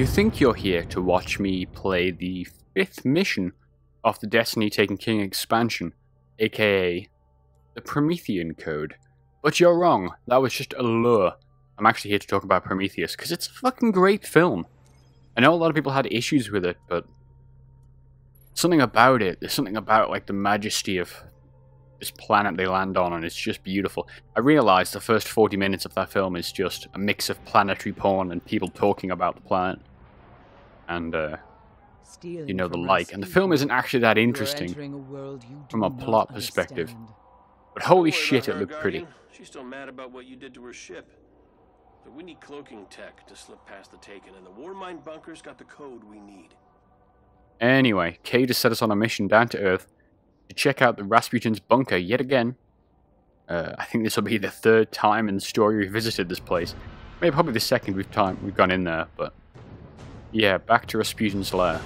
You think you're here to watch me play the 5th mission of the Destiny Taken King expansion, aka the Promethean Code. But you're wrong, that was just a lure. I'm actually here to talk about Prometheus, because it's a fucking great film. I know a lot of people had issues with it, but something about it, there's something about like the majesty of this planet they land on, and it's just beautiful. I realised the first 40 minutes of that film is just a mix of planetary porn and people talking about the planet. And, you know, the like. And the film isn't actually that interesting from a plot perspective. But holy shit, it looked pretty. She's still mad about what you did to her ship. But we need cloaking tech to slip past the Taken, and the Warmind bunker's got the code we need. Anyway, Cade has set us on a mission down to Earth to check out the Rasputin's bunker yet again. I think this will be the 3rd time in the story we've visited this place. Maybe probably the 2nd time we've gone in there, but yeah, back to Rasputin's lair.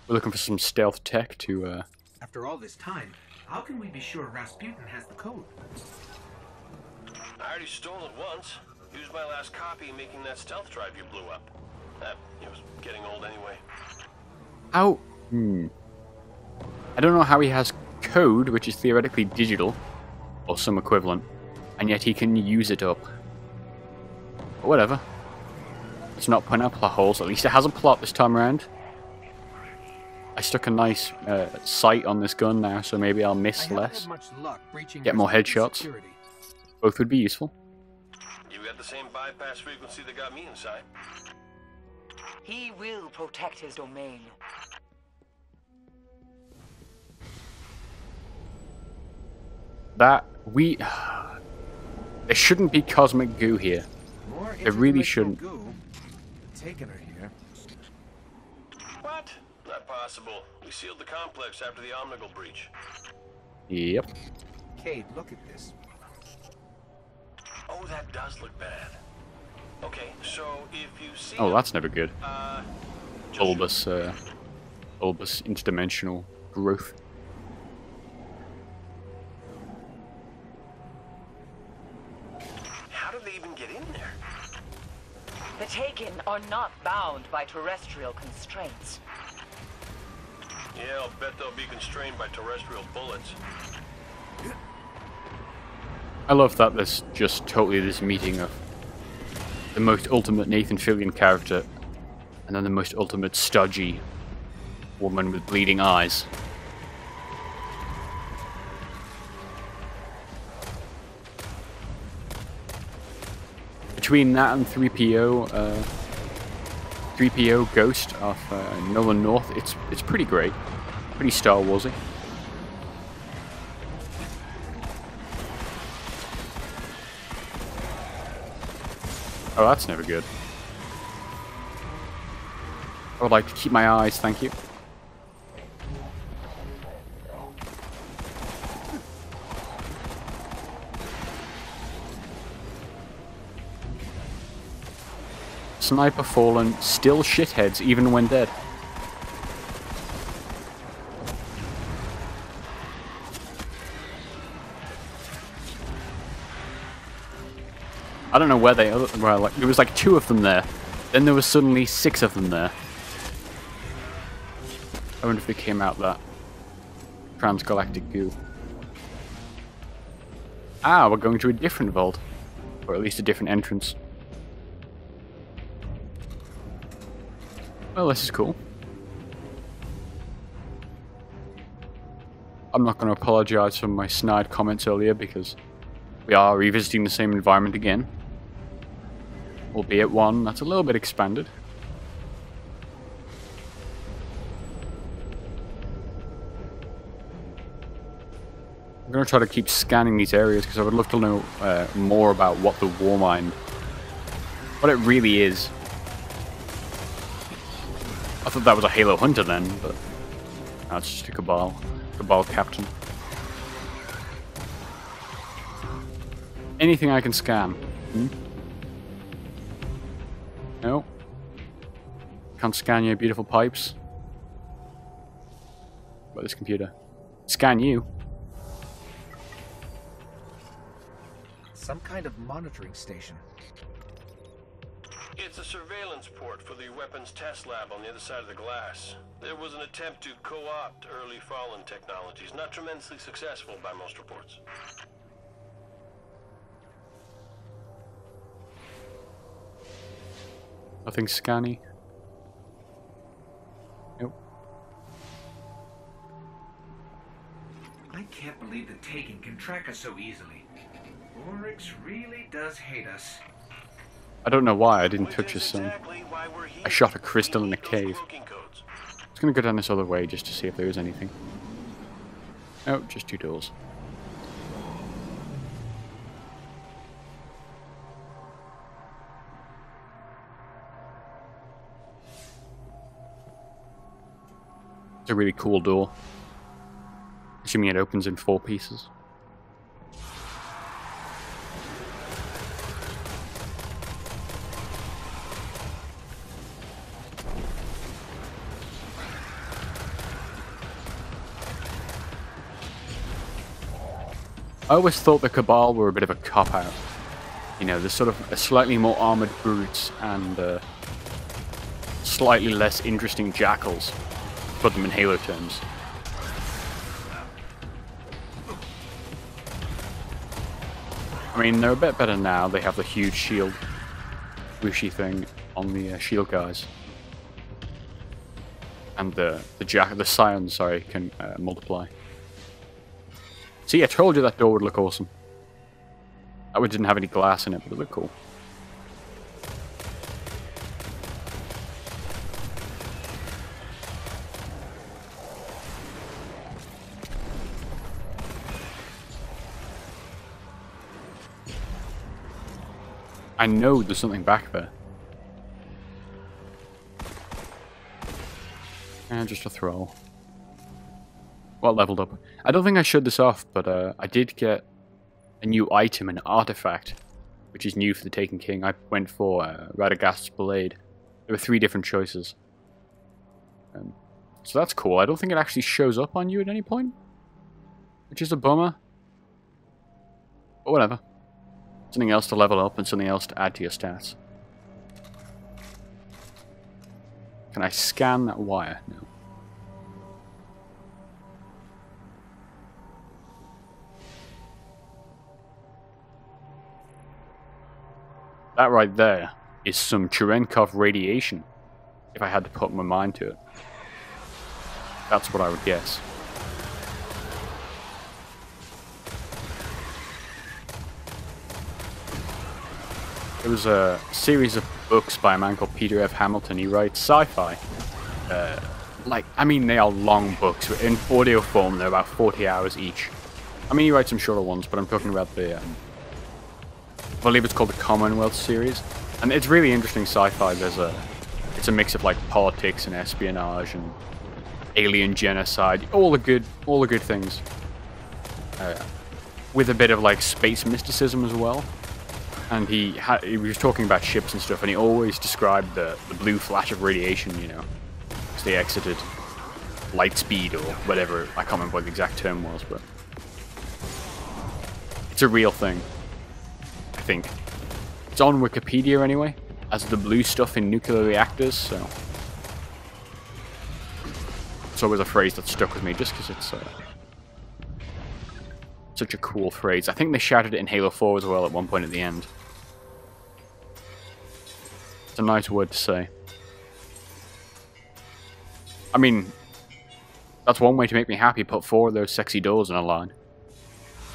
We're looking for some stealth tech to After all this time, how can we be sure Rasputin has the code? I already stole it once. Used my last copy making that stealth drive you blew up. It was getting old anyway. How? I don't know how he has code, which is theoretically digital, or some equivalent, and yet he can use it up. But whatever. It's not putting out plot holes. At least it has a plot this time around. I stuck a nice sight on this gun now, so maybe I'll miss less. Get more headshots. Both would be useful. You got the same bypass frequency that got me inside. He will protect his domain. There shouldn't be cosmic goo here. There really shouldn't. Taken her here. What? Not possible. We sealed the complex after the Omnigal breach. Yep. Cade, look at this. Oh, that does look bad. Okay, so if you see... Oh, that's never good. Just bulbous interdimensional growth. How did they even get in there? The Taken are not bound by terrestrial constraints. Yeah, I'll bet they'll be constrained by terrestrial bullets. I love that there's just totally this meeting of the most ultimate Nathan Fillion character and then the most ultimate stodgy woman with bleeding eyes. Between that and 3PO, 3PO Ghost of Nolan North, it's pretty great, pretty Star Warsy. Oh, that's never good. I would like to keep my eyes, thank you. Sniper fallen, still shitheads even when dead. I don't know where they were, like, there was like 2 of them there, then there was suddenly 6 of them there. I wonder if they came out that transgalactic goo. Ah, we're going to a different vault, or at least a different entrance. Well, this is cool. I'm not going to apologize for my snide comments earlier because we are revisiting the same environment again. Albeit one that's a little bit expanded. I'm going to try to keep scanning these areas because I would love to know more about what the Warmind, what it really is. I thought that was a Halo Hunter then, but that's just a Cabal captain. Anything I can scan? No. Can't scan your beautiful pipes. What about this computer? Scan you. Some kind of monitoring station. It's a surveillance port for the weapons test lab on the other side of the glass. There was an attempt to co-opt early Fallen technologies, not tremendously successful by most reports. Nothing scanny. Nope. I can't believe the Taken can track us so easily. Oryx really does hate us. I don't know why I didn't touch his son. I shot a crystal in a cave. I was gonna go down this other way just to see if there is anything. Oh, just 2 doors. It's a really cool door. Assuming it opens in 4 pieces. I always thought the Cabal were a bit of a cop-out. You know, there's sort of a slightly more armoured brutes and slightly less interesting jackals, to put them in Halo terms. I mean, they're a bit better now. They have the huge shield, whooshy thing on the shield guys, and the scions, sorry, can multiply. See, I told you that door would look awesome. That one didn't have any glass in it, but it looked cool. I know there's something back there. And just a throw. Well, leveled up. I don't think I showed this off, but I did get a new item, an artifact, which is new for the Taken King. I went for Radagast's Blade. There were 3 different choices. So that's cool. I don't think it actually shows up on you at any point, which is a bummer. But whatever. Something else to level up and something else to add to your stats. Can I scan that wire? No. That right there is some Cherenkov radiation, if I had to put my mind to it. That's what I would guess. There was a series of books by a man called Peter F. Hamilton. He writes sci-fi. I mean, they are long books. In audio form, they're about 40 hours each. I mean, he writes some shorter ones, but I'm talking about the... I believe it's called the Commonwealth series, and it's really interesting sci-fi. It's a mix of like politics and espionage and alien genocide, all the good things, with a bit of like space mysticism as well. And he was talking about ships and stuff, and he always described the blue flash of radiation, you know, because they exited light speed or whatever. I can't remember what the exact term was, but it's a real thing. I think it's on Wikipedia anyway, as the blue stuff in nuclear reactors, so it's always a phrase that stuck with me just because it's such a cool phrase. I think they shouted it in Halo 4 as well at one point at the end. It's a nice word to say. I mean, that's one way to make me happy. Put 4 of those sexy doors in a line.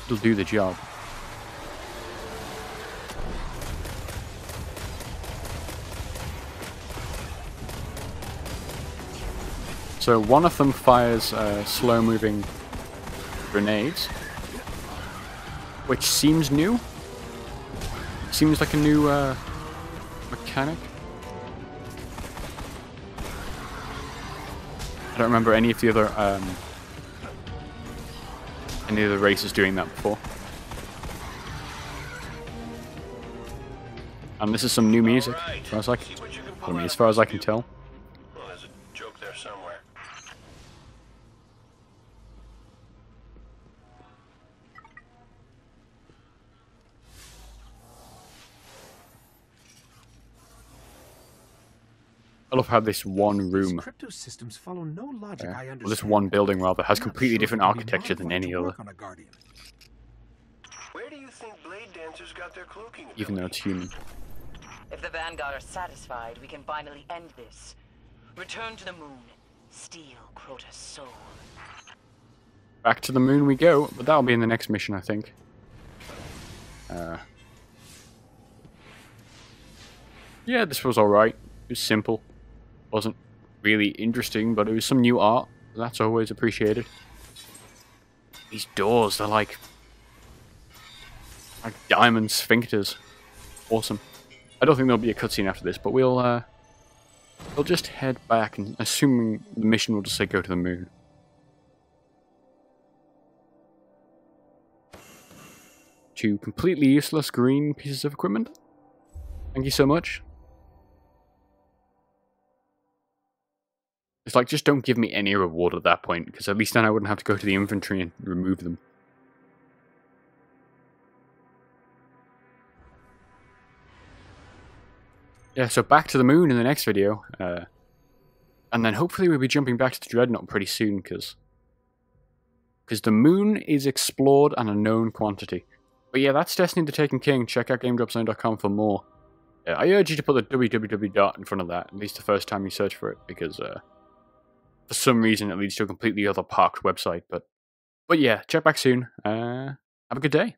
It'll do the job. So one of them fires slow-moving grenades, which seems new. Seems like a new mechanic. I don't remember any of the other races doing that before. And this is some new music, as far as I can tell. Well, there's a joke there somewhere. I love how this one room, Crypto systems follow no logic I understand. well, this one building rather, has I'm not completely sure different it can be architecture than modified any to other, work on a Guardian. Where do you think blade dancers got their cloaking ability? even though it's human. If the Vanguard are satisfied, we can finally end this. Return to the moon. Steal Crota's soul. Back to the moon we go, but that'll be in the next mission, I think. Yeah, this was alright. It was simple. Wasn't really interesting, but it was some new art. That's always appreciated. These doors, they're like diamond sphincters. Awesome. I don't think there'll be a cutscene after this, but we'll just head back, and assuming the mission will just say go to the moon. Two completely useless green pieces of equipment. Thank you so much. It's like, just don't give me any reward at that point, because at least then I wouldn't have to go to the inventory and remove them. Yeah, so back to the moon in the next video. And then hopefully we'll be jumping back to the Dreadnought pretty soon, because the moon is explored and a known quantity. But yeah, that's Destiny the Taken King. Check out GameDropZone.com for more. I urge you to put the www dot in front of that, at least the first time you search for it, because for some reason it leads to a completely other parked website. But yeah, check back soon. Have a good day.